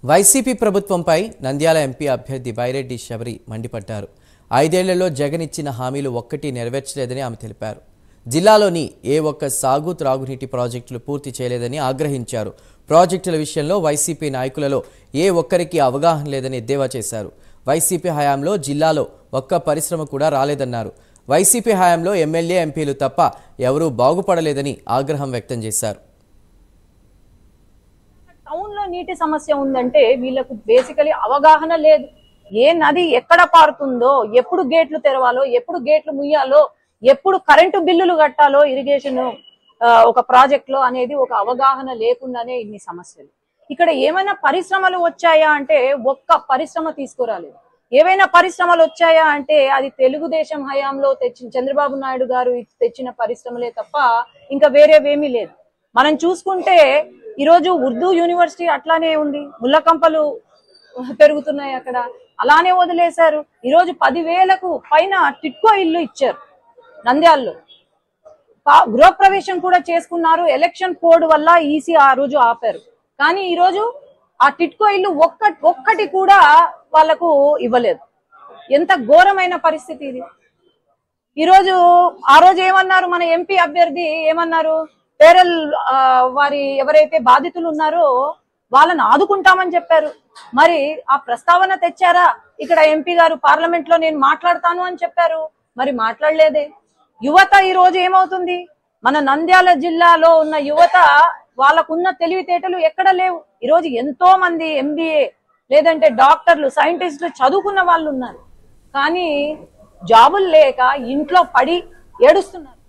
YCP ప్రభుత్వంపై Nandyal MP అభ్యర్థి బైరెడ్డి శబరి మండిపడ్డారు. 5 ఏళ్లలో జగన్ ఇచ్చిన హామీలు ఒక్కటి నెరవేర్చలేదని ఆమె తెలిపారు. జిల్లాలోని ఏ ఒక్క సాగు త్రాగునీటి ప్రాజెక్టులు పూర్తి చేయలేదని ఆగ్రహించారు. ప్రాజెక్టుల విషయంలో వైసీపీ నాయకులలో ఏ ఒక్కరికి అవగాహన లేదని ఎద్దేవా చేశారు. వైసీపీ హయాంలో జిల్లాలో ఒక్క పరిశ్రమ కూడా రాలేదన్నారు. వైసీపీ హయాంలో ఎమ్మెల్యే ఎంపీలు తప్ప ఎవరూ బాగుపడలేదని ఆగ్రహం వ్యక్తం చేశారు. టౌన్ లో నీటి సమస్య ఉందంటే వీళ్ళకు బేసికలీ అవగాహన లేదు. ఏ నది ఎక్కడ పారుతుందో, ఎప్పుడు గేట్లు తెరవాలో, ఎప్పుడు గేట్లు ముయ్యాలో, ఎప్పుడు కరెంటు బిల్లులు కట్టాలో ఇరిగేషన్ ఒక ప్రాజెక్ట్ లో అనేది ఒక అవగాహన లేకుండానే ఇన్ని సమస్యలు. ఇక్కడ ఏమైనా పరిశ్రమలు వచ్చాయా అంటే ఒక్క పరిశ్రమ తీసుకురాలేదు. ఏవైనా పరిశ్రమలు వచ్చాయా అంటే అది తెలుగుదేశం హయాంలో తెచ్చిన చంద్రబాబు నాయుడు గారు తెచ్చిన పరిశ్రమలే తప్ప ఇంకా వేరేవేమీ లేదు. మనం చూసుకుంటే ఈరోజు ఉర్దూ యూనివర్సిటీ అట్లానే ఉంది, ముళ్ళకంపలు పెరుగుతున్నాయి అక్కడ, అలానే వదిలేశారు. ఈరోజు 10,000కు పైన టిట్కో ఇల్లు ఇచ్చారు నంద్యాలలో. గృహప్రవేశం కూడా చేసుకున్నారు. ఎలక్షన్ కోడ్ వల్ల ఈసీ ఆ రోజు ఆపారు. కానీ ఈరోజు ఆ టిట్కో ఇల్లు ఒక్కటి కూడా వాళ్లకు ఇవ్వలేదు. ఎంత ఘోరమైన పరిస్థితి ఇది. ఈరోజు ఆ రోజు ఏమన్నారు, మన ఎంపీ అభ్యర్థి ఏమన్నారు, పేరల్ వారి ఎవరైతే బాధితులు ఉన్నారో వాళ్ళని ఆదుకుంటామని చెప్పారు. మరి ఆ ప్రస్తావన తెచ్చారా? ఇక్కడ ఎంపీ గారు పార్లమెంట్ లో నేను మాట్లాడతాను అని చెప్పారు, మరి మాట్లాడలేదే. యువత ఈ రోజు ఏమవుతుంది, మన నంద్యాల జిల్లాలో ఉన్న యువత వాళ్ళకున్న తెలివితేటలు ఎక్కడ లేవు. ఈరోజు ఎంతో మంది ఎంబీఏ లేదంటే డాక్టర్లు, సైంటిస్టులు చదువుకున్న వాళ్ళు ఉన్నారు. కానీ జాబులు లేక ఇంట్లో పడి ఏడుస్తున్నారు.